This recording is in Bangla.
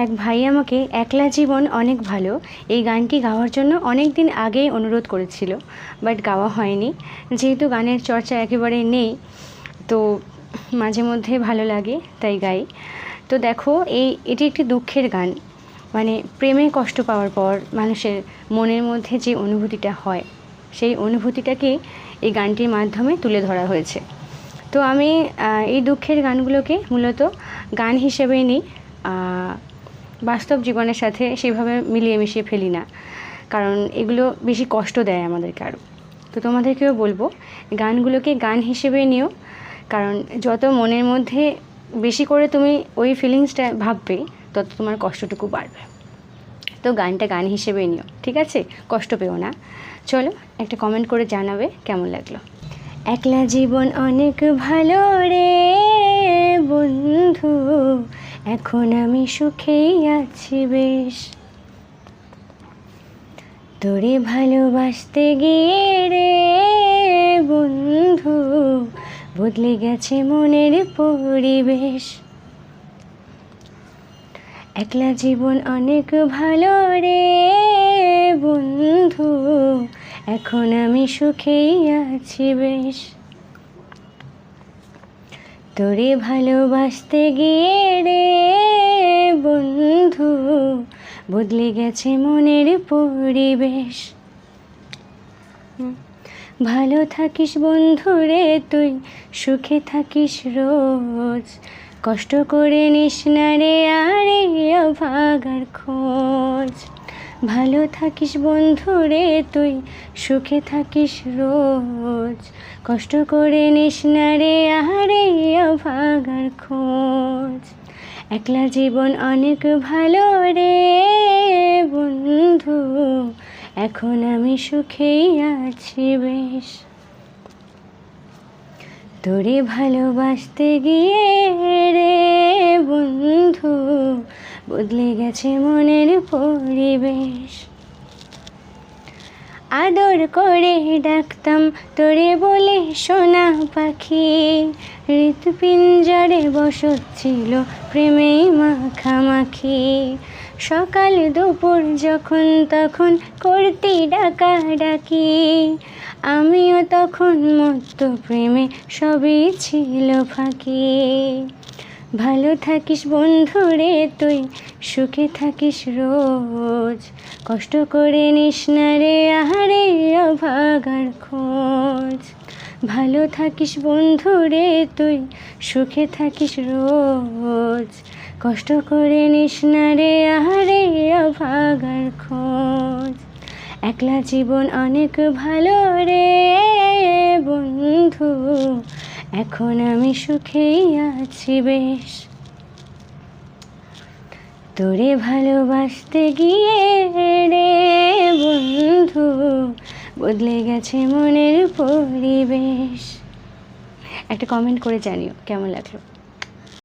এক ভাই আমাকে একলা জীবন অনেক ভালো এই গানটি গাওয়ার জন্য অনেক দিন আগেই অনুরোধ করেছিল, বাট গাওয়া হয়নি। যেহেতু গানের চর্চা একেবারে নেই, তো মাঝে মধ্যে ভালো লাগে তাই গাই। তো দেখো, এটি একটি দুঃখের গান। মানে প্রেমে কষ্ট পাওয়ার পর মানুষের মনের মধ্যে যে অনুভূতিটা হয়, সেই অনুভূতিটাকে এই গানটির মাধ্যমে তুলে ধরা হয়েছে। তো আমি এই দুঃখের গানগুলোকে মূলত গান হিসেবেই নিই, বাস্তব জীবনের সাথে সেভাবে মিলিয়ে মিশিয়ে ফেলি না, কারণ এগুলো বেশি কষ্ট দেয় আমাদেরকে আরও। তো তোমাদেরকেও বলবো, গানগুলোকে গান হিসেবে নিও, কারণ যত মনের মধ্যে বেশি করে তুমি ওই ফিলিংসটা ভাববে, তত তোমার কষ্টটুকু বাড়বে। তো গানটা গান হিসেবেই নিও, ঠিক আছে? কষ্ট পেও না। চলো একটা কমেন্ট করে জানাবে কেমন লাগলো। একলা জীবন অনেক ভালো রে বন্ধু, এখন আমি সুখেই আছি বেশ। তোরে ভালোবাসতে গিয়ে রে বন্ধু, বদলে গেছে মনের পরিবেশ। একলা জীবন অনেক ভালো রে বন্ধু, এখন আমি সুখেই আছি বেশ। তোরে ভালোবাসতে গিয়ে রে বন্ধু, বদলে গেছে মনের পরিবেশ। ভালো থাকিস বন্ধু রে তুই, সুখে থাকিস রোজ, কষ্ট করে নিস না রে আরে অভাগার খোঁজ। ভালো থাকিস বন্ধু রে তুই, সুখে থাকিস রোজ, কষ্ট করে নিস না রে আরে অভাগার খোঁজ। একলা জীবন অনেক ভালো রে বন্ধু, এখন আমি সুখেই আছি বেশ। তোরে ভালোবাসতে গিয়ে রে বন্ধু, বদলে গেছে মনের পরিবেশ। আদর করে ডাকতাম তোরে বলে সোনা পাখি, হৃৎপিঞ্জরে বসত ছিল প্রেমে মাখামাখি। সকাল দুপুর যখন তখন করতি ডাকাডাকি, আমিও তখন মত্ত প্রেমে সবই ছিল ফাঁকি। ভালো থাকিস বন্ধু রে তুই, সুখে থাকিস রোজ, কষ্ট করে নিস না রে আহারে অভাগার খোঁজ। ভালো থাকিস বন্ধু রে তুই, সুখে থাকিস রোজ, কষ্ট করে নিস না রে আহারে অভাগার খোঁজ। একলা জীবন অনেক ভালো রে বন্ধু, এখন আমি সুখেই আছি বেশ। তোরে ভালোবাসতে গিয়ে রে বন্ধু, বদলে গেছে মনের পরিবেশ। একটা কমেন্ট করে জানিও কেমন লাগলো।